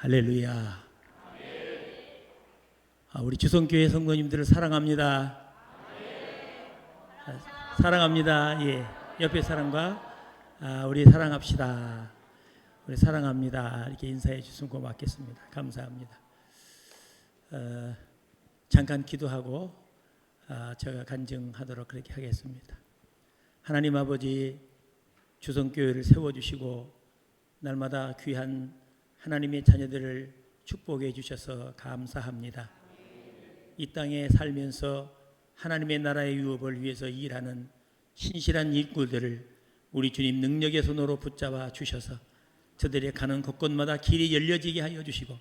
할렐루야. 우리 주성교회 성도님들을 사랑합니다. 사랑합니다. 예, 옆에 사람과 우리 사랑합시다. 우리 사랑합니다. 이렇게 인사해 주시면 고맙겠습니다. 감사합니다. 잠깐 기도하고 제가 간증하도록 그렇게 하겠습니다. 하나님 아버지, 주성교회를 세워주시고 날마다 귀한 하나님의 자녀들을 축복해 주셔서 감사합니다. 이 땅에 살면서 하나님의 나라의 유업을 위해서 일하는 신실한 일꾼들을 우리 주님 능력의 손으로 붙잡아 주셔서 저들의 가는 곳곳마다 길이 열려지게 하여 주시고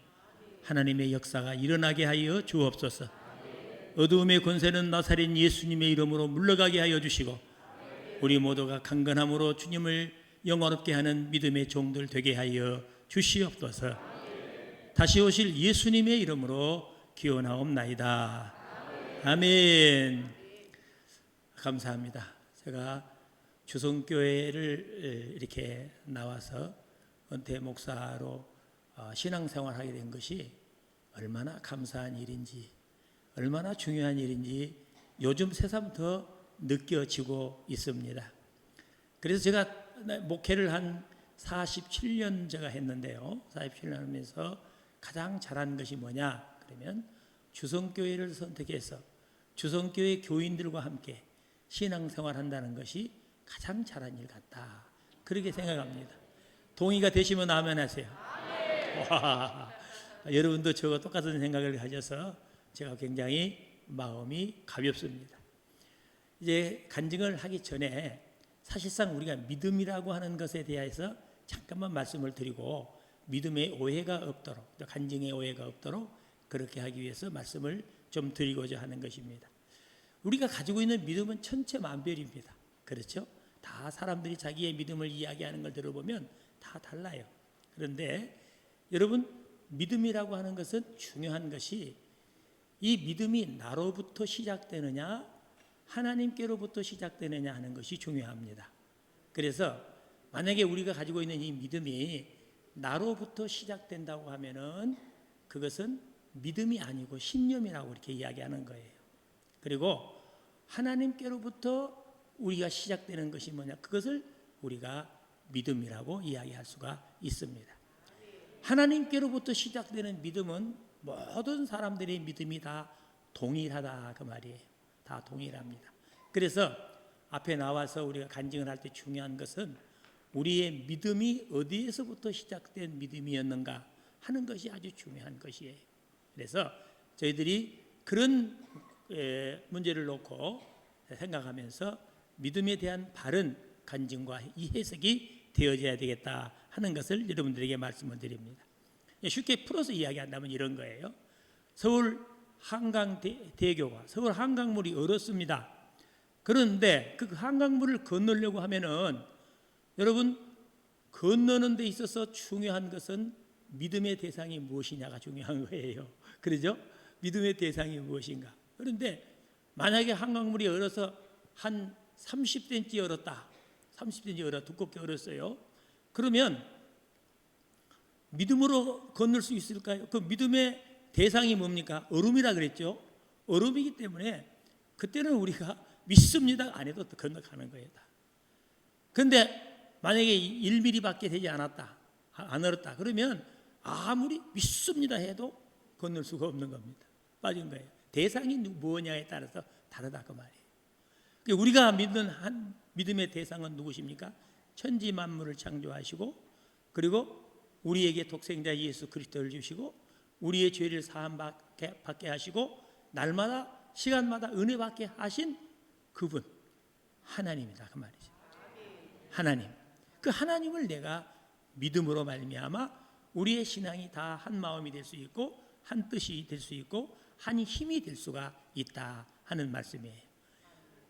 하나님의 역사가 일어나게 하여 주옵소서. 어두움의 권세는 나사렛 예수님의 이름으로 물러가게 하여 주시고 우리 모두가 강건함으로 주님을 영원롭게 하는 믿음의 종들 되게 하여 주시옵소서. 다시 오실 예수님의 이름으로 기원하옵나이다. 아멘. 감사합니다. 제가 주성교회를 이렇게 나와서 은퇴 목사로 신앙생활하게 된 것이 얼마나 감사한 일인지, 얼마나 중요한 일인지 요즘 새삼 더 느껴지고 있습니다. 그래서 제가 목회를 한 47년 제가 했는데요. 47년 하면서 가장 잘한 것이 뭐냐? 그러면 주성교회를 선택해서 주성교회 교인들과 함께 신앙생활 한다는 것이 가장 잘한 일 같다. 그렇게 생각합니다. 동의가 되시면 아멘 하세요. 와, 여러분도 저와 똑같은 생각을 가져서 제가 굉장히 마음이 가볍습니다. 이제 간증을 하기 전에 사실상 우리가 믿음이라고 하는 것에 대해서 잠깐만 말씀을 드리고 믿음의 오해가 없도록, 간증의 오해가 없도록 그렇게 하기 위해서 말씀을 좀 드리고자 하는 것입니다. 우리가 가지고 있는 믿음은 천차만별입니다. 그렇죠? 다 사람들이 자기의 믿음을 이야기하는 걸 들어보면 다 달라요. 그런데 여러분, 믿음이라고 하는 것은 중요한 것이 이 믿음이 나로부터 시작되느냐 하나님께로부터 시작되느냐 하는 것이 중요합니다. 그래서 만약에 우리가 가지고 있는 이 믿음이 나로부터 시작된다고 하면은 그것은 믿음이 아니고 신념이라고 이렇게 이야기하는 거예요. 그리고 하나님께로부터 우리가 시작되는 것이 뭐냐? 그것을 우리가 믿음이라고 이야기할 수가 있습니다. 하나님께로부터 시작되는 믿음은 모든 사람들의 믿음이 다 동일하다 그 말이에요. 다 동일합니다. 그래서 앞에 나와서 우리가 간증을 할 때 중요한 것은 우리의 믿음이 어디에서부터 시작된 믿음이었는가 하는 것이 아주 중요한 것이에요. 그래서 저희들이 그런 문제를 놓고 생각하면서 믿음에 대한 바른 간증과 이 해석이 되어져야 되겠다 하는 것을 여러분들에게 말씀을 드립니다. 쉽게 풀어서 이야기한다면 이런 거예요. 서울 한강대교가 서울 한강물이 얼었습니다. 그런데 그 한강물을 건너려고 하면은 여러분, 건너는 데 있어서 중요한 것은 믿음의 대상이 무엇이냐가 중요한 거예요. 그러죠? 믿음의 대상이 무엇인가. 그런데 만약에 한강물이 얼어서 한 30cm 얼었다. 30cm 얼어 두껍게 얼었어요. 그러면 믿음으로 건널 수 있을까요? 그 믿음의 대상이 뭡니까? 얼음이라 그랬죠. 얼음이기 때문에 그때는 우리가 믿습니다 안 해도 건너가는 거예요. 그런데 만약에 1mm밖에 되지 않았다, 안 얼었다. 그러면 아무리 믿습니다 해도 건널 수가 없는 겁니다. 빠진 거예요. 대상이 무엇냐에 따라서 다르다 그 말이에요. 우리가 믿는 한 믿음의 대상은 누구십니까? 천지 만물을 창조하시고 그리고 우리에게 독생자 예수 그리스도를 주시고 우리의 죄를 사함받게 하시고 날마다 시간마다 은혜 받게 하신 그분 하나님이다 그 말이죠. 하나님. 그 하나님을 내가 믿음으로 말미암아 우리의 신앙이 다 한 마음이 될 수 있고 한 뜻이 될 수 있고 한 힘이 될 수가 있다 하는 말씀이에요.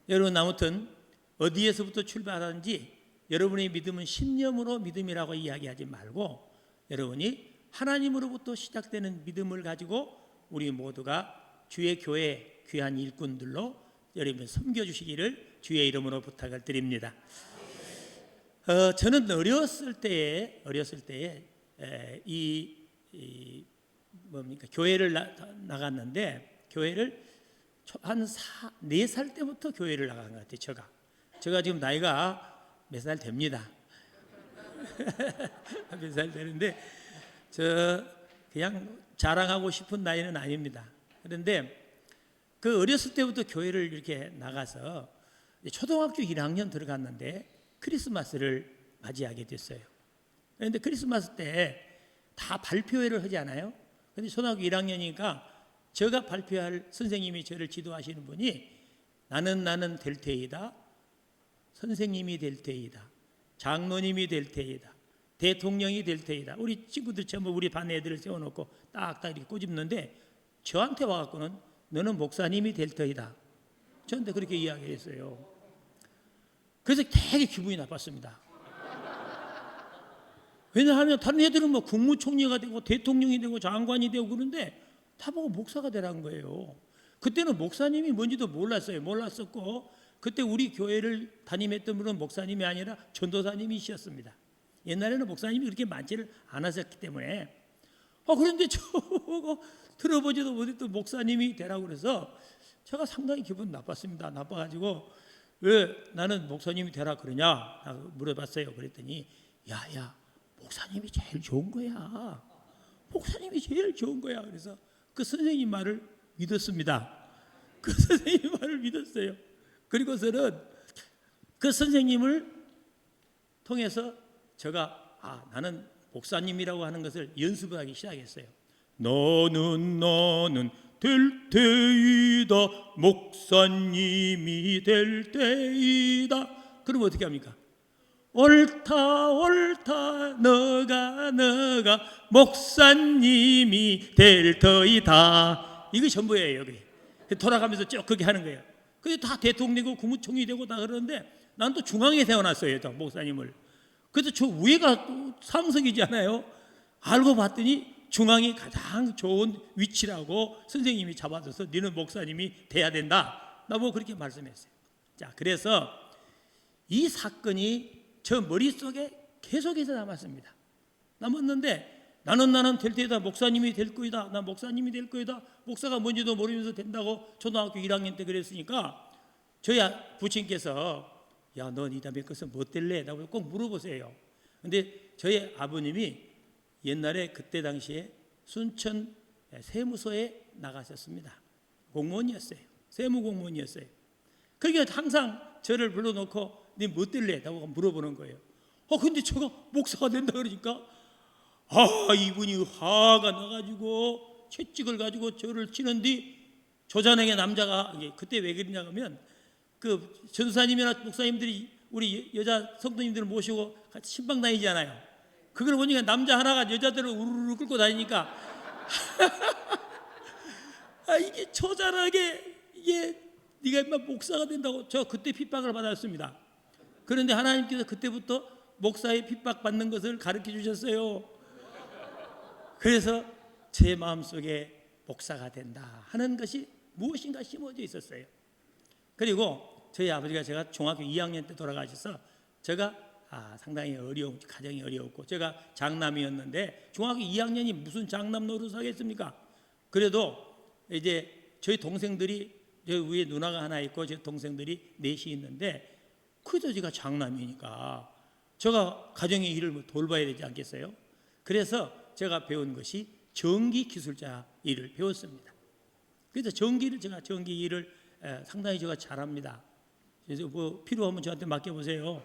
여러분, 아무튼 어디에서부터 출발하는지 여러분의 믿음은 신념으로 믿음이라고 이야기하지 말고 여러분이 하나님으로부터 시작되는 믿음을 가지고 우리 모두가 주의 교회 귀한 일꾼들로 여러분 섬겨주시기를 주의 이름으로 부탁을 드립니다. 저는 어렸을 때에 이 이 뭡니까 교회를 나갔는데 교회를 한 4살 때부터 교회를 나간 것 같아요. 제가 지금 나이가 몇 살 됩니다. 몇 살 되는데 저 그냥 자랑하고 싶은 나이는 아닙니다. 그런데 그 어렸을 때부터 교회를 이렇게 나가서 초등학교 1학년 들어갔는데 크리스마스를 맞이하게 됐어요. 그런데 크리스마스 때 다 발표회를 하지 않아요? 근데 초등학교 1학년이니까 제가 발표할 선생님이 저를 지도하시는 분이 나는 될 테이다, 선생님이 될 테이다, 장로님이 될 테이다, 대통령이 될 테이다. 우리 친구들 전부 우리 반 애들을 세워놓고 딱딱 이렇게 꼬집는데 저한테 와갖고는 너는 목사님이 될 테이다. 저한테 그렇게 이야기했어요. 그래서 되게 기분이 나빴습니다. 왜냐하면 다른 애들은 뭐 국무총리가 되고 대통령이 되고 장관이 되고 그런데 다 보고 목사가 되라는 거예요. 그때는 목사님이 뭔지도 몰랐었고 그때 우리 교회를 담임했던 분은 목사님이 아니라 전도사님이셨습니다. 옛날에는 목사님이 그렇게 많지를 않았었기 때문에 그런데 저거 들어보지도 못했던 목사님이 되라고 그래서 제가 상당히 기분 나빴습니다. 나빠가지고 왜 나는 목사님이 되라 그러냐 물어봤어요. 그랬더니 야 목사님이 제일 좋은 거야. 목사님이 제일 좋은 거야. 그래서 그 선생님 말을 믿었습니다. 그 선생님 말을 믿었어요. 그리고서는 그 선생님을 통해서 제가 나는 목사님이라고 하는 것을 연습을 하기 시작했어요. 너는 될 때이다. 목사님이 될 때이다. 그럼 어떻게 합니까? 옳다 너가 목사님이 될 터이다. 이게 전부예요. 여기 돌아가면서 쭉 그렇게 하는 거예요. 그게 다 대통령이고 국무총리 되고 다 그러는데 난 또 중앙에 세워놨어요. 또 목사님을. 그래서 저 위에가 또 상석이잖아요. 알고 봤더니 중앙이 가장 좋은 위치라고 선생님이 잡아줘서 너는 목사님이 돼야 된다. 나보고 그렇게 말씀했어요. 자, 그래서 이 사건이 저 머릿속에 계속해서 남았습니다. 남았는데 나는 될 때다. 목사님이 될 거이다. 난 목사님이 될 거이다. 목사가 뭔지도 모르면서 된다고 초등학교 1학년 때 그랬으니까 저희 부친께서 너 이 다음에 것은 뭐 될래? 라고 꼭 물어보세요. 근데 저희 아버님이 옛날에 그때 당시에 순천 세무서에 나가셨습니다. 공무원이었어요. 세무공무원이었어요. 그러니까 항상 저를 불러놓고 네 뭐 될래? 라고 물어보는 거예요. 근데 제가 목사가 된다 그러니까 이분이 화가 나가지고 채찍을 가지고 저를 치는데 조잔행의 남자가 그때 왜 그러냐 하면 그 전도사님이나 목사님들이 우리 여자 성도님들을 모시고 같이 신방 다니잖아요. 그걸 보니까 남자 하나가 여자들을 우르르 끌고 다니니까 이게 처절하게 네가 인마 목사가 된다고 저 그때 핍박을 받았습니다. 그런데 하나님께서 그때부터 목사의 핍박받는 것을 가르쳐 주셨어요. 그래서 제 마음속에 목사가 된다 하는 것이 무엇인가 심어져 있었어요. 그리고 저희 아버지가 제가 중학교 2학년 때 돌아가셔서 제가 상당히 가정이 어려웠고 제가 장남이었는데 중학교 2학년이 무슨 장남 노릇을 하겠습니까? 그래도 이제 저희 동생들이 저 위에 누나가 하나 있고 제 동생들이 넷이 있는데 그래도 제가 장남이니까 제가 가정의 일을 돌봐야 되지 않겠어요? 그래서 제가 배운 것이 전기 기술자 일을 배웠습니다. 그래서 전기 일을 상당히 제가 잘합니다. 그래서 뭐 필요하면 저한테 맡겨보세요.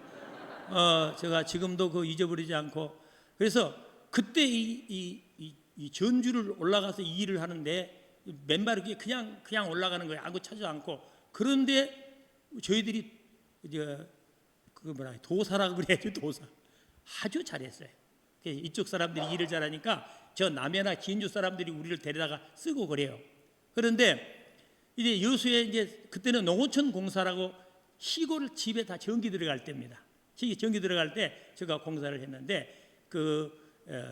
제가 지금도 그 잊어버리지 않고 그래서 그때 이 전주를 올라가서 이 일을 하는데 맨발 이렇게 그냥 올라가는 거예요. 아무 차지 않고. 그런데 저희들이 이제 도사라고 그래야죠. 도사 아주 잘했어요. 이쪽 사람들이 일을 잘하니까 저 남해나 진주 사람들이 우리를 데려다가 쓰고 그래요. 그런데 이제 여수에 이제 그때는 농어촌 공사라고 시골 집에 다 전기 들어갈 때입니다. 전기 들어갈 때 제가 공사를 했는데 그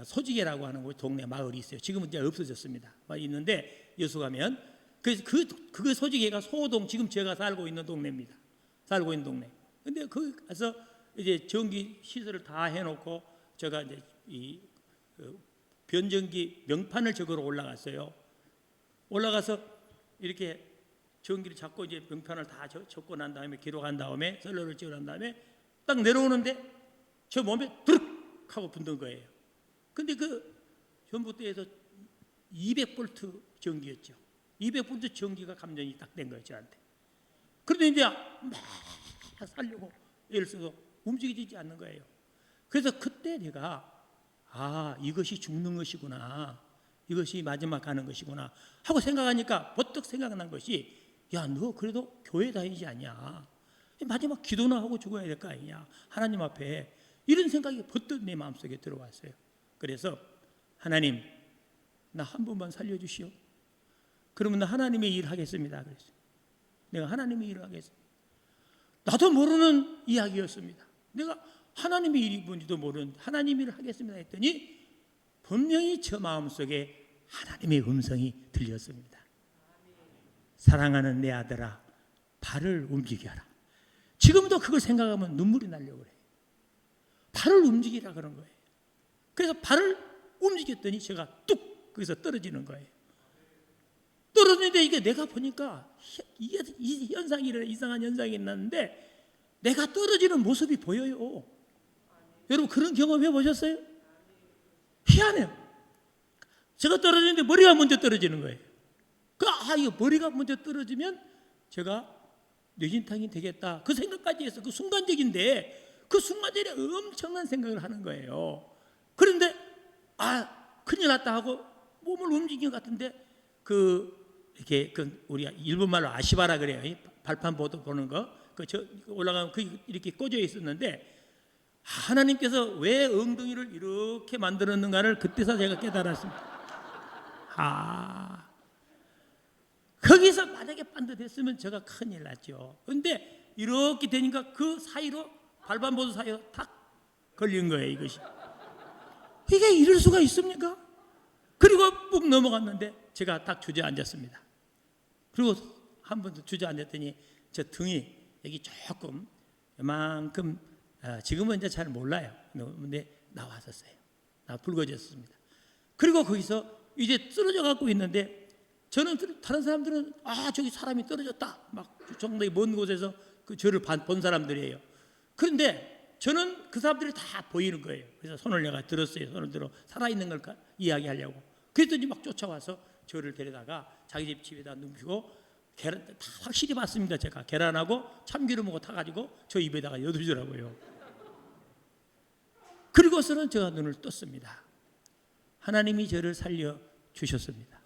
소지개라고 하는 동네 마을이 있어요. 지금은 이제 없어졌습니다. 있는데 여수 가면 그 소지개가 소호동 지금 제가 살고 있는 동네입니다. 살고 있는 동네. 근데 거기 가서 이제 전기 시설을 다 해놓고 제가 이제 변전기 명판을 적으러 올라갔어요. 올라가서 이렇게 전기를 잡고 이제 명판을 다 적고 난 다음에 기록한 다음에 썰러를 찍어 난 다음에 딱 내려오는데 저 몸에 드륵 하고 붙는 거예요. 근데 그 전봇대에서 200볼트 전기였죠. 200볼트 전기가 감전이 딱 된 거예요, 저한테. 그런데 이제 막 살려고 애를 써서 움직이지 않는 거예요. 그래서 그때 내가 이것이 죽는 것이구나, 이것이 마지막 가는 것이구나 하고 생각하니까 버뜩 생각난 것이, 야, 너 그래도 교회 다니지 않냐, 마지막 기도나 하고 죽어야 될 거 아니냐, 하나님 앞에. 이런 생각이 버뜩 내 마음속에 들어왔어요. 그래서 하나님, 나 한 번만 살려주시오. 그러면 나 하나님의 일을 하겠습니다. 그랬어요. 내가 하나님의 일을 하겠습니다. 나도 모르는 이야기였습니다. 내가 하나님의 일이 뭔지도 모르는 하나님의 일을 하겠습니다 했더니 분명히 저 마음속에 하나님의 음성이 들렸습니다. 사랑하는 내 아들아, 발을 움직여라. 지금도 그걸 생각하면 눈물이 나려고 그래요. 발을 움직이라 그런 거예요. 그래서 발을 움직였더니 제가 뚝 거기서 떨어지는 거예요. 떨어지는데 이게 내가 보니까 이 현상이 이상한 현상이 났는데 내가 떨어지는 모습이 보여요. 여러분 그런 경험 해보셨어요? 희한해요. 제가 떨어지는데 머리가 먼저 떨어지는 거예요. 이거 머리가 먼저 떨어지면 제가 뇌진탕이 되겠다, 그 생각까지 해서 그 순간적인데 그 순간적인 엄청난 생각을 하는 거예요. 그런데 큰일 났다 하고 몸을 움직인 것 같은데 이렇게 우리가 일본말로 아시바라 그래요. 발판 보는 거. 올라가면 이렇게 꽂혀 있었는데 하나님께서 왜 엉덩이를 이렇게 만들었는가를 그때서 제가 깨달았습니다. 거기서 만약에 반듯했으면 제가 큰일 났죠. 그런데 이렇게 되니까 그 사이로 발판보도 사이로 탁 걸린 거예요. 이것이. 이게 이럴 수가 있습니까? 그리고 ปุ๊ 넘어갔는데 제가 딱 주저앉았습니다. 그리고 한 번 더 주저앉았더니 저 등이 여기 조금 이만큼, 지금은 이제 잘 몰라요. 근데 나왔었어요. 붉어졌습니다. 그리고 거기서 이제 쓰러져 갖고 있는데 저는, 다른 사람들은 저기 사람이 떨어졌다, 막 정말 먼 곳에서 저를 본 사람들이에요. 그런데 저는 그 사람들이 다 보이는 거예요. 그래서 손을 내가 들었어요. 손을 들어 살아있는 걸 이야기하려고. 그랬더니 막 쫓아와서 저를 데려다가 자기 집에다 눕히고 계란 다 확실히 봤습니다. 제가 계란하고 참기름하고 타가지고 저 입에다가 여두더라고요. 그리고서는 제가 눈을 떴습니다. 하나님이 저를 살려 주셨습니다.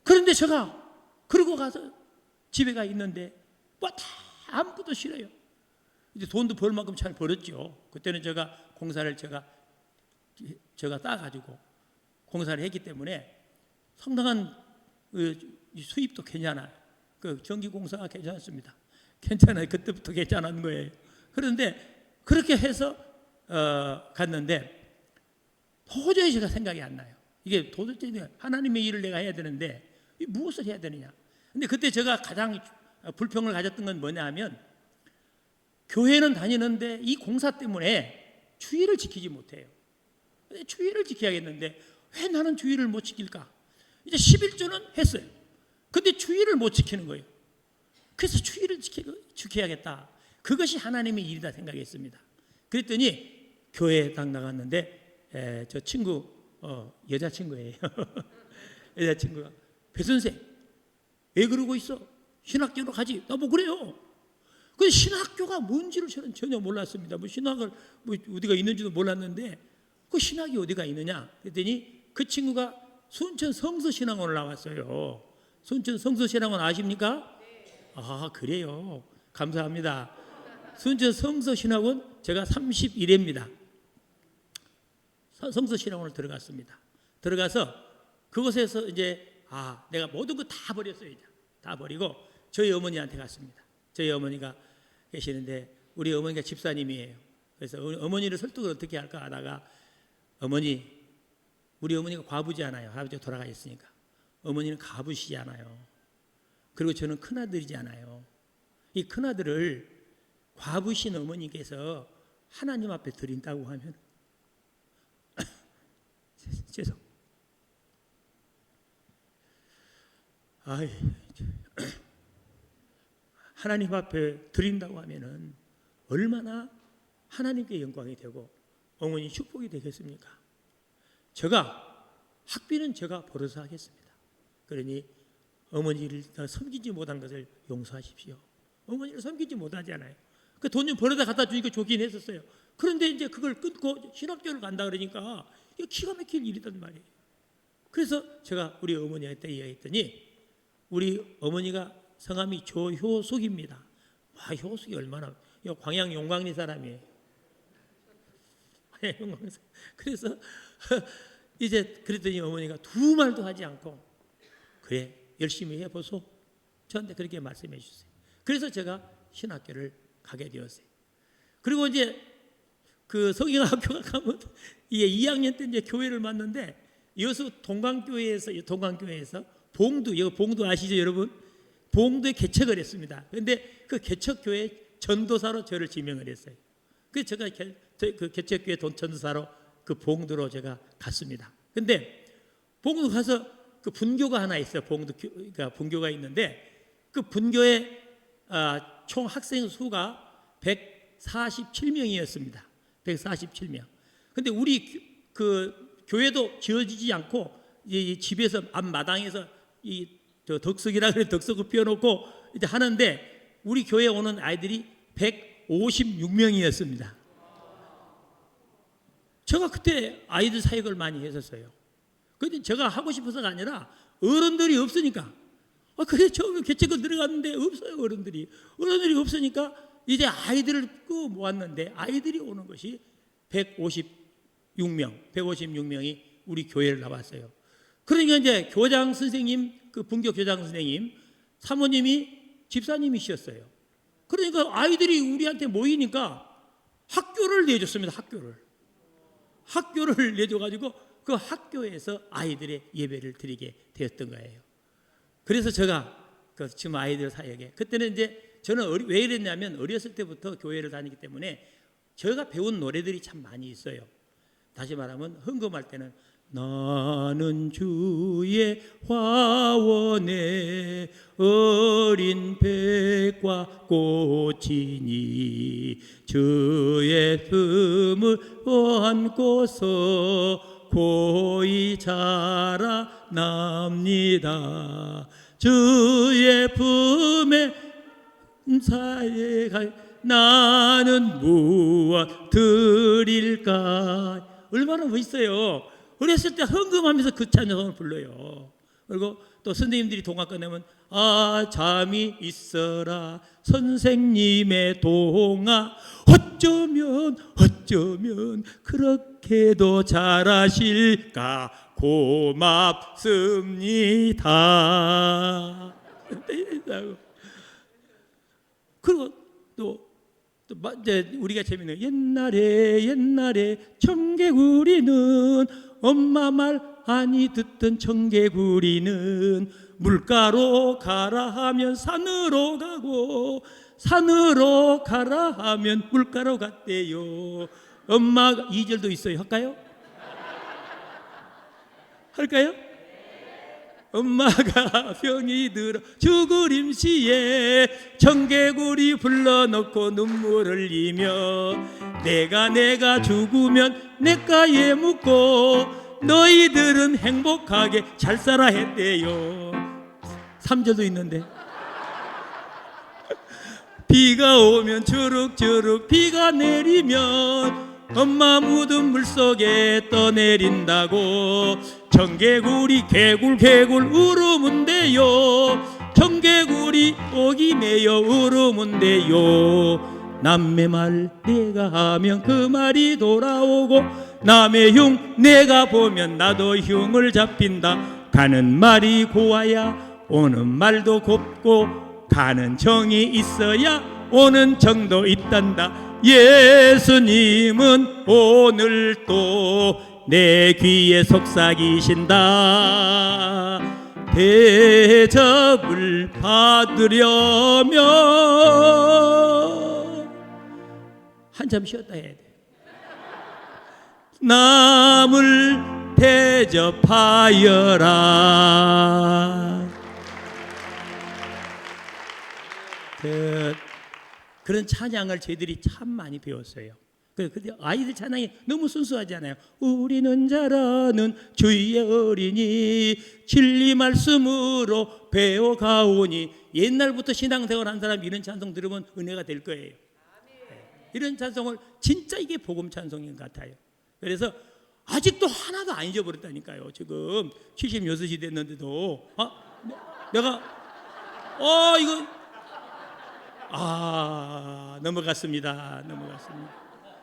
그런데 제가 그러고 가서 집에 가 있는데 다 아무것도 싫어요. 이제 돈도 벌 만큼 잘 벌었죠. 그때는 제가 공사를 제가 따가지고 공사를 했기 때문에 상당한 수입도 괜찮아요. 전기공사가 괜찮습니다. 괜찮아요. 그때부터 괜찮은 거예요. 그런데 그렇게 해서 갔는데 도저히 제가 생각이 안 나요. 이게 도대체 하나님의 일을 내가 해야 되는데 무엇을 해야 되느냐. 근데 그때 제가 가장 불평을 가졌던 건 뭐냐 하면, 교회는 다니는데 이 공사 때문에 주의를 지키지 못해요. 주의를 지켜야겠는데 왜 나는 주의를 못 지킬까? 이제 11조는 했어요. 근데 주의를 못 지키는 거예요. 그래서 주의를 지켜야겠다. 그것이 하나님의 일이다 생각했습니다. 그랬더니 교회에 딱 나갔는데 저 친구, 여자친구예요. 여자친구가, 배 선생 왜 그러고 있어? 신학교로 가지. 나뭐 그래요. 그 신학교가 뭔지를 저는 전혀 몰랐습니다. 신학을 어디가 있는지도 몰랐는데 그 신학이 어디가 있느냐? 그랬더니 그 친구가 순천 성서신학원을 나왔어요. 순천 성서신학원 아십니까? 그래요. 감사합니다. 순천 성서신학원 제가 31회입니다. 성서신학원을 들어갔습니다. 들어가서 그곳에서 이제 내가 모든 거 다 버렸어요. 이제 다 버리고 저희 어머니한테 갔습니다. 저희 어머니가 계시는데 우리 어머니가 집사님이에요. 그래서 어머니를 설득을 어떻게 할까 하다가, 어머니, 우리 어머니가 과부잖아요. 할아버지가 돌아가셨으니까. 어머니는 가부시잖아요. 그리고 저는 큰아들이잖아요. 이 큰아들을 과부신 어머니께서 하나님 앞에 드린다고 하면 죄송. 아이, 하나님 앞에 드린다고 하면은 얼마나 하나님께 영광이 되고 어머니 축복이 되겠습니까? 제가 학비는 제가 벌어서 하겠습니다. 그러니 어머니를 섬기지 못한 것을 용서하십시오. 어머니를 섬기지 못하잖아요. 그 돈 좀 벌어다 갖다 주니까 좋긴 했었어요. 그런데 이제 그걸 끊고 신학교를 간다 그러니까 이거 기가 막힐 일이단 말이에요. 그래서 제가 우리 어머니한테 이야기했더니 우리 어머니가 성함이 조효숙입니다. 와, 효숙이 얼마나 광양 용광리 사람이에요. 그래서 이제 그랬더니 어머니가 두 말도 하지 않고 그래 열심히 해보소 저한테 그렇게 말씀해 주세요. 그래서 제가 신학교를 가게 되었어요. 그리고 이제 그 성경학교가 가면 이게 2학년 때 이제 교회를 맡는데 여수 동강교회에서 봉두, 이거 봉두 아시죠 여러분? 봉두에 개척을 했습니다. 그런데 그 개척교회 전도사로 저를 지명을 했어요. 그래서 제가 그 개척교회 전도사로 그 봉두로 제가 갔습니다. 근데 봉두 가서 그 분교가 하나 있어요. 그러니까 분교가 있는데 그 분교에 총 학생 수가 147명이었습니다. 147명. 근데 우리 그 교회도 지어지지 않고 이 집에서 앞마당에서 저 덕석이라 그래 덕석을 피워놓고 이제 하는데 우리 교회에 오는 아이들이 156명이었습니다. 제가 그때 아이들 사역을 많이 했었어요. 근데 제가 하고 싶어서가 아니라 어른들이 없으니까. 그래 처음에 개척을 들어갔는데 없어요 어른들이 없으니까 이제 아이들을 모았는데 아이들이 오는 것이 156명이 우리 교회를 나왔어요. 그러니까 이제 교장 선생님 그 분교 교장 선생님 사모님이 집사님이셨어요. 그러니까 아이들이 우리한테 모이니까 학교를 내줬습니다. 학교를 내줘가지고 그 학교에서 아이들의 예배를 드리게 되었던 거예요. 그래서 제가 지금 아이들 사역에 그때는 이제 저는 왜 이랬냐면 어렸을 때부터 교회를 다니기 때문에 제가 배운 노래들이 참 많이 있어요. 다시 말하면 헌금할 때는 나는 주의 화원에 어린 백과 꽃이니 주의 품을 안고서 고이 자라납니다. 주의 품에 사에 나는 무엇 드릴까. 얼마나 멋있어요. 어렸을 때 헌금하면서 그 찬양을 불러요. 그리고 또 선생님들이 동화 꺼내면 잠이 있어라 선생님의 동화 어쩌면 그렇게도 잘하실까 고맙습니다. 그리고 또 이제 우리가 재밌는 옛날에 청개구리는 엄마 말 아니 듣던 청개구리는 물가로 가라 하면 산으로 가고 산으로 가라 하면 물가로 갔대요. 엄마가 2절도 있어요. 할까요? 엄마가 병이 들어 죽을 임시에 청개구리 불러놓고 눈물 흘리며 내가 죽으면 냇가에 묻고 너희들은 행복하게 잘 살아 했대요. 3절도 있는데 비가 오면 주룩주룩 비가 내리면 엄마 묻은 물속에 떠내린다고 청개구리 개굴 울으문대요. 청개구리 오기 메여 울으문대요. 남의 말 내가 하면 그 말이 돌아오고 남의 흉 내가 보면 나도 흉을 잡힌다. 가는 말이 고와야 오는 말도 곱고 가는 정이 있어야 오는 정도 있단다. 예수님은 오늘 또 내 귀에 속삭이신다. 대접을 받으려면 한참 쉬었다 해야 돼. 남을 대접하여라. 그런 찬양을 저희들이 참 많이 배웠어요. 근데 아이들 찬양이 너무 순수하잖아요. 우리는 자라는 주의 어린이 진리 말씀으로 배워가오니. 옛날부터 신앙생활 한 사람이 이런 찬송 들으면 은혜가 될 거예요. 이런 찬송을 진짜 이게 복음 찬송인 것 같아요. 그래서 아직도 하나도 안 잊어버렸다니까요. 지금 76이 됐는데도 내가 이거 넘어갔습니다.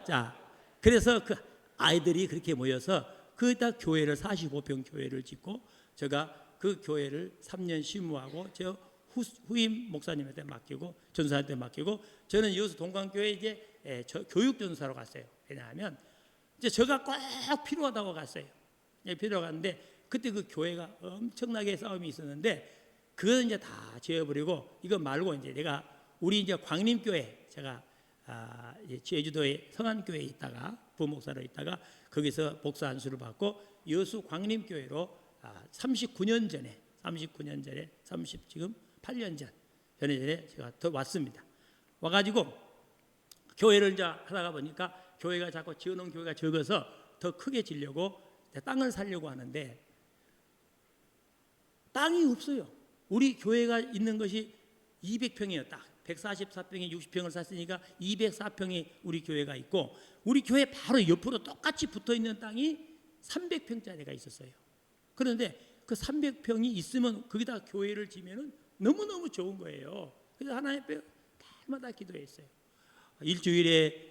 자, 그래서 그 아이들이 그렇게 모여서 그다 교회를 45평 교회를 짓고 제가 그 교회를 3년 심무하고 저 후임 목사님한테 맡기고 전사한테 맡기고 저는 여기서 동강교회 이제 교육 전사로 갔어요. 왜냐하면 이제 제가 꼭 필요하다고 갔어요. 필요하고 갔는데 그때 그 교회가 엄청나게 싸움이 있었는데 그건 이제 다 지어버리고 이거 말고 이제 내가 우리 이제 광림교회 제가 제주도의 성안교회에 있다가 부목사로 있다가 거기서 복사 안수를 받고 여수 광림교회로 39년 전에 지금 8년 전에 제가 더 왔습니다. 와가지고 교회를 이제 하다가 보니까 교회가 자꾸 지어놓은 교회가 적어서 더 크게 지려고 땅을 사려고 하는데 땅이 없어요. 우리 교회가 있는 것이 200평이었다. 144평에 60평을 샀으니까 204평이 우리 교회가 있고 우리 교회 바로 옆으로 똑같이 붙어있는 땅이 300평짜리가 있었어요. 그런데 그 300평이 있으면 거기다 교회를 지면은 너무너무 좋은 거예요. 그래서 하나님 앞에 날마다 기도했어요. 일주일에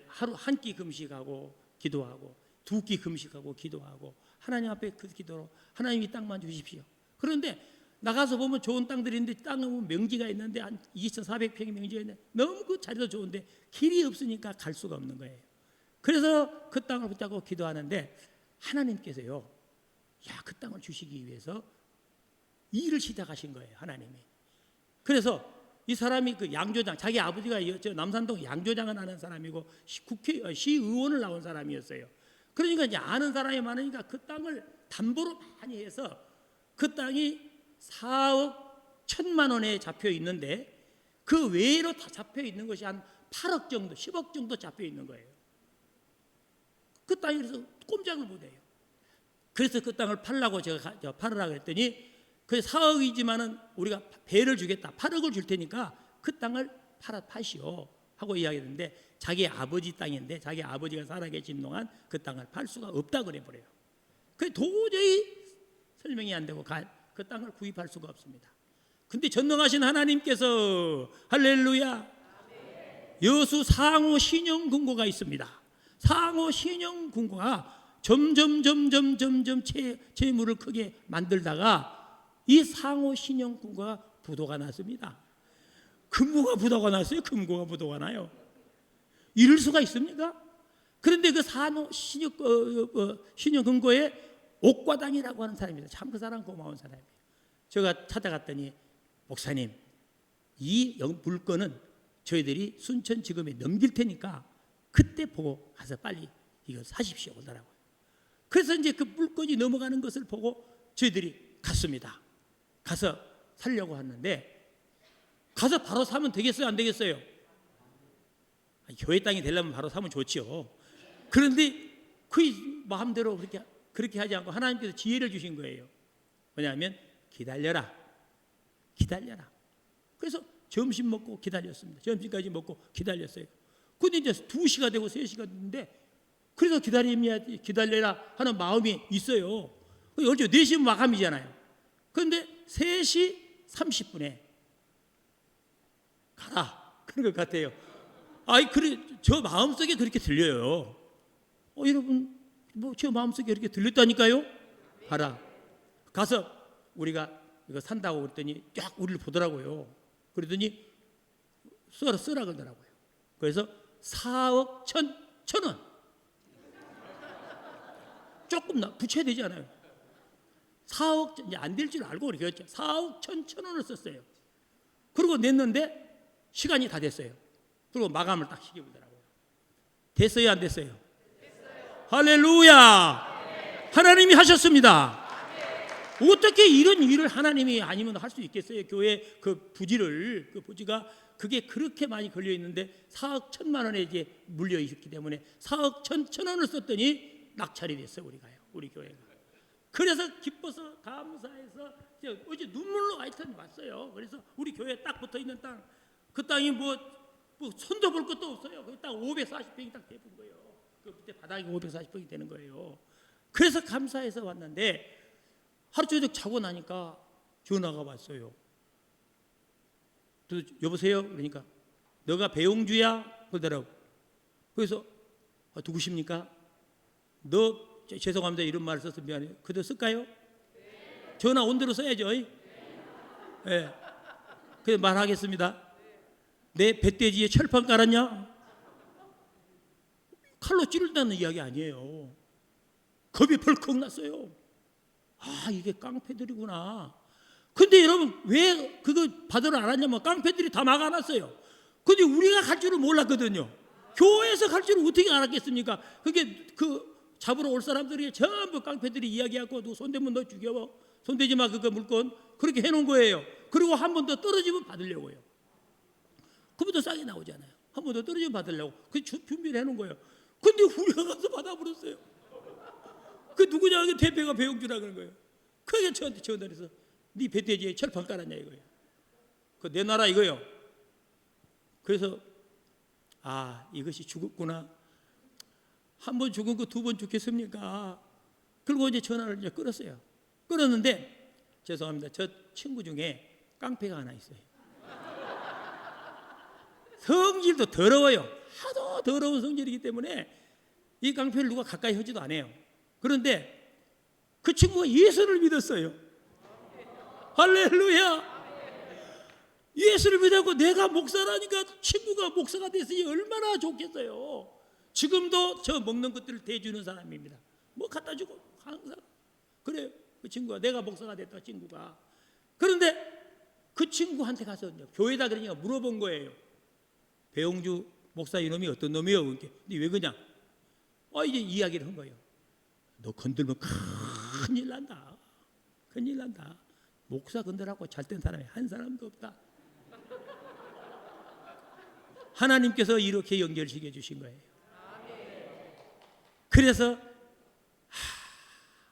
하루 한 끼 금식하고 기도하고 두 끼 금식하고 기도하고 하나님 앞에 그 기도로 하나님 이 땅만 주십시오. 그런데 나가서 보면 좋은 땅들인데 땅에 보면 명지가 있는데 한 2,400평의 명지가 있는데 너무 그 자리도 좋은데 길이 없으니까 갈 수가 없는 거예요. 그래서 그 땅을 붙잡고 기도하는데 하나님께서요, 그 땅을 주시기 위해서 일을 시작하신 거예요, 하나님이. 그래서 이 사람이 그 양조장, 자기 아버지가 저 남산동 양조장을 하는 사람이고 시의원을 나온 사람이었어요. 그러니까 이제 아는 사람이 많으니까 그 땅을 담보로 많이 해서 그 땅이 4억 1천만 원에 잡혀 있는데 그 외로 다 잡혀 있는 것이 한 8억 정도, 10억 정도 잡혀 있는 거예요. 그 땅이 그래서 꼼짝을 못해요. 그래서 그 땅을 팔라고 제가 팔으라고 했더니 그 4억이지만은 우리가 배를 주겠다. 8억을 줄 테니까 그 땅을 파시오 하고 이야기했는데 자기 아버지 땅인데 자기 아버지가 살아계신 동안 그 땅을 팔 수가 없다 그래버려요. 그 도저히 설명이 안 되고 그 땅을 구입할 수가 없습니다. 근데 전능하신 하나님께서 할렐루야, 여수 상호 신영금고가 있습니다. 상호 신영금고가 점점 채무를 크게 만들다가 이 상호 신영금고가 부도가 났습니다. 금고가 부도가 났어요. 금고가 부도가 나요. 이럴 수가 있습니까? 그런데 그 상호 신영금고에 옥과당이라고 하는 사람입니다. 참 그 사람 고마운 사람이에요. 제가 찾아갔더니 목사님, 이 물건은 저희들이 순천지검에 넘길 테니까 그때 보고 가서 빨리 이거 사십시오 그러더라고요. 그래서 이제 그 물건이 넘어가는 것을 보고 저희들이 갔습니다. 가서 살려고 하는데 가서 바로 사면 되겠어요, 안 되겠어요? 교회 땅이 되려면 바로 사면 좋죠. 그런데 그 마음대로 그렇게 하지 않고 하나님께서 지혜를 주신 거예요. 왜냐하면 기다려라. 그래서 점심 먹고 기다렸습니다. 점심까지 먹고 기다렸어요. 근데 이제 2시가 되고 3시가 됐는데 그래서 기다려라 하는 마음이 있어요. 어제 4시면 마감이잖아요. 그런데 3시 30분에 가라 그런 것 같아요. 그래 저 마음속에 그렇게 들려요. 여러분 저 마음속에 이렇게 들렸다니까요. 가라. 가서 우리가 이거 산다고 그랬더니 쫙 우리를 보더라고요. 그러더니 쓰라 그러더라고요. 그래서 4억 1,000원 조금 붙여야 되지 않아요? 4억 이제 안 될 줄 알고 그렇게 했죠. 4억 1,000원을 썼어요. 그리고 냈는데 시간이 다 됐어요. 그리고 마감을 딱 시켜보더라고요. 됐어요, 안 됐어요? 됐어요. 할렐루야. 하나님이 하셨습니다. 어떻게 이런 일을 하나님이 아니면 할 수 있겠어요? 교회 그 부지가 그게 그렇게 많이 걸려 있는데 4억 1천만 원에 이제 물려 있기 때문에 4억 1천원을 썼더니 낙찰이 됐어요. 우리 교회가. 그래서 기뻐서 감사해서 어제 눈물로 하여튼 왔어요. 그래서 우리 교회 딱 붙어 있는 땅, 그 땅이 뭐 손도 볼 것도 없어요. 그 땅 540평이 딱 되는 거예요. 그 밑에 바닥이 540평이 되는 거예요. 그래서 감사해서 왔는데 하루 저녁 자고 나니까 전화가 왔어요. 여보세요? 그러니까 너가 배용주야? 그러더라고. 그래서 누구십니까? 죄송합니다. 이런 말을 써서 미안해요. 그대로 쓸까요? 네. 전화 온 대로 써야죠. 네. 그래서 말하겠습니다. 내 뱃돼지에 철판 깔았냐? 칼로 찌른다는 이야기 아니에요. 겁이 벌컥 났어요. 아, 이게 깡패들이구나. 근데 여러분 왜 그거 받으러 안 왔냐면 깡패들이 다 막아놨어요. 근데 우리가 갈 줄은 몰랐거든요. 교회에서 갈 줄은 어떻게 알았겠습니까? 그게 잡으러 올 사람들이 전부 깡패들이 이야기하고 너 손대면 너 죽여, 손대지 마 그거 물건, 그렇게 해놓은 거예요. 그리고 한 번 더 떨어지면 받으려고요. 그보다 싸게 나오잖아요. 한 번 더 떨어지면 받으려고 그 준비를 해놓은 거예요. 근데 우리가 가서 받아버렸어요. 그 누구냐? 그 대표가 배용주라 그런 거예요. 그게 저한테 전화해서 네 뱃돼지에 철판 깔았냐 이거예요. 그 내 나라 이거요. 그래서 이것이 죽었구나. 한 번 죽은 거 두 번 죽겠습니까? 그리고 이제 전화를 이제 끊었어요. 끊었는데 죄송합니다. 저 친구 중에 깡패가 하나 있어요. 성질도 더러워요. 하도 더러운 성질이기 때문에 이 깡패를 누가 가까이 하지도 않아요. 그런데 그 친구가 예수를 믿었어요. 할렐루야. 예수를 믿었고 내가 목사라니까 친구가 목사가 됐으니 얼마나 좋겠어요. 지금도 저 먹는 것들을 대주는 사람입니다. 뭐 갖다 주고 항상 그래요. 그 친구가 내가 목사가 됐다 친구가. 그런데 그 친구한테 가서 교회다 그러니까 물어본 거예요. 배용주 목사 이놈이 어떤 놈이요? 근데 왜 그냥? 이제 이야기를 한 거예요. 너 건들면 큰일 난다. 큰일 난다. 목사 건들하고 잘된 사람이 한 사람도 없다. 하나님께서 이렇게 연결시켜 주신 거예요. 그래서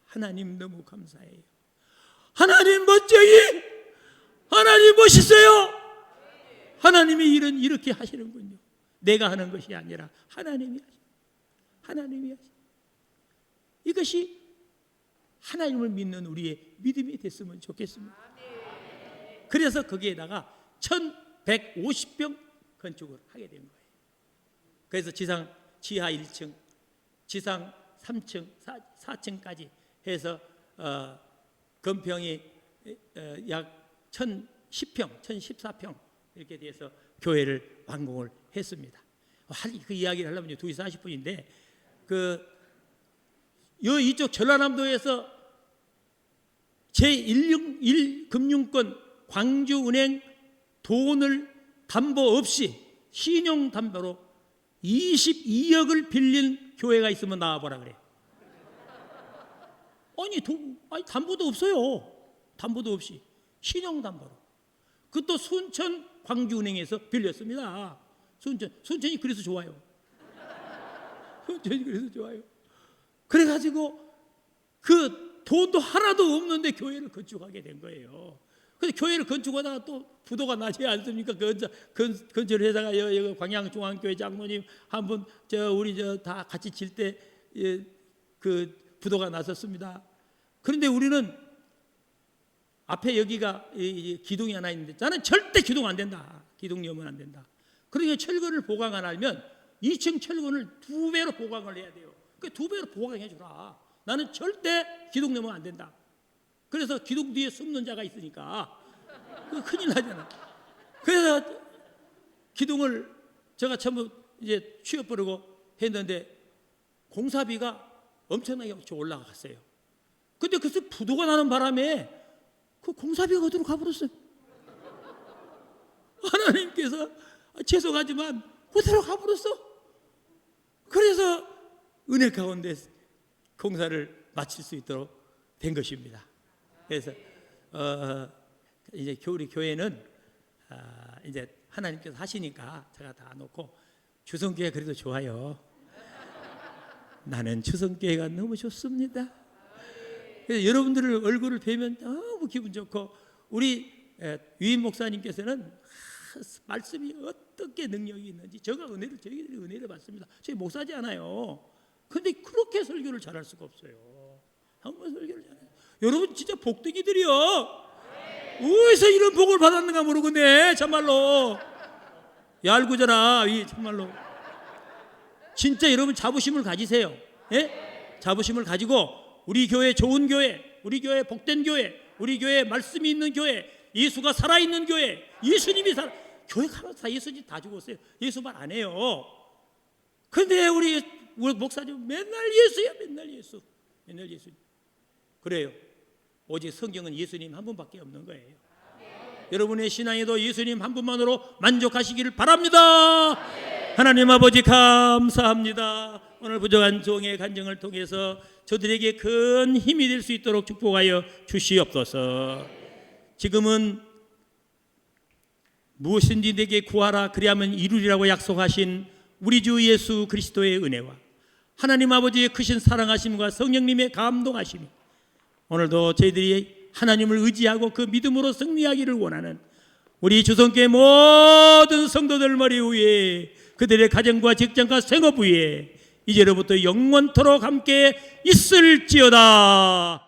하나님 너무 감사해요. 하나님 멋져요. 하나님 멋있어요. 하나님이 이렇게 하시는군요. 내가 하는 것이 아니라 하나님이 하시. 하나님이 하시. 이것이 하나님을 믿는 우리의 믿음이 됐으면 좋겠습니다. 그래서 거기에다가 1150평 건축을 하게 된 거예요. 그래서 지하 1층, 지상 3층, 4층까지 해서 건평이 약 1010평, 1014평 이렇게 돼서 교회를 완공을 했습니다. 그 이야기를 하려면 2시 40분인데 이쪽 전라남도에서 제1금융권 광주은행 돈을 담보 없이 신용담보로 22억을 빌린 교회가 있으면 나와보라 그래요. 아니 담보도 없어요. 담보도 없이 신용담보로. 그것도 순천 광주은행에서 빌렸습니다. 순천이 그래서 좋아요. 순천이 그래서 좋아요. 그래가지고 그 돈도 하나도 없는데 교회를 건축하게 된 거예요. 근데 교회를 건축하다가 또 부도가 나지 않습니까? 건축을 하다가 여기 광양중앙교회 장로님 한 분 우리 다 같이 질 때 그 부도가 났었습니다. 그런데 우리는 앞에 여기가 기둥이 하나 있는데 나는 절대 기둥 안 된다. 기둥 넣으면 안 된다. 그러니까 철근을 보강 안 하면 2층 철근을 2배로 보강을 해야 돼요. 그 2배로 보강해 주라. 나는 절대 기둥 넣으면 안 된다. 그래서 기둥 뒤에 숨는 자가 있으니까 그 큰일 나잖아. 그래서 기둥을 제가 전부 이제 취업버리고 했는데 공사비가 엄청나게 올라갔어요. 근데 그래서 부도가 나는 바람에 그 공사비가 어디로 가버렸어요. 하나님께서 죄송하지만 어디로 가버렸어. 그래서 은혜 가운데 공사를 마칠 수 있도록 된 것입니다. 그래서 이제 우리 교회는 이제 하나님께서 하시니까 제가 다 놓고 주성교회 그래도 좋아요. 나는 주성교회가 너무 좋습니다. 그래서 여러분들을 얼굴을 뵈면 너무 기분 좋고, 우리 유인 목사님께서는 말씀이 어떻게 능력이 있는지 저희들이 은혜를 받습니다. 저희 목사지 않아요. 근데 그렇게 설교를 잘할 수가 없어요. 한번 설교를 잘해요. 여러분 진짜 복되기들이요. 어디서 이런 복을 받았는가 모르겠네. 참말로 얄궂어라. 참말로 진짜 여러분 자부심을 가지세요. 예? 자부심을 가지고 우리 교회 좋은 교회, 우리 교회 복된 교회, 우리 교회 말씀이 있는 교회, 예수가 살아있는 교회, 예수님이 교회 가면 다 예수님 다 죽었어요. 예수 말 안 해요. 근데 우리 목사님 맨날 예수야. 맨날 예수. 그래요. 오직 성경은 예수님 한 분밖에 없는 거예요. 여러분의 신앙에도 예수님 한 분만으로 만족하시기를 바랍니다. 하나님 아버지 감사합니다. 오늘 부족한 종의 간증을 통해서 저들에게 큰 힘이 될 수 있도록 축복하여 주시옵소서. 지금은 무엇인지 내게 구하라 그리하면 이루리라고 약속하신 우리 주 예수 그리스도의 은혜와 하나님 아버지의 크신 사랑하심과 성령님의 감동하심이 오늘도 저희들이 하나님을 의지하고 그 믿음으로 승리하기를 원하는 우리 주성교회 모든 성도들 머리 위에, 그들의 가정과 직장과 생업 위에 이제로부터 영원토록 함께 있을지어다.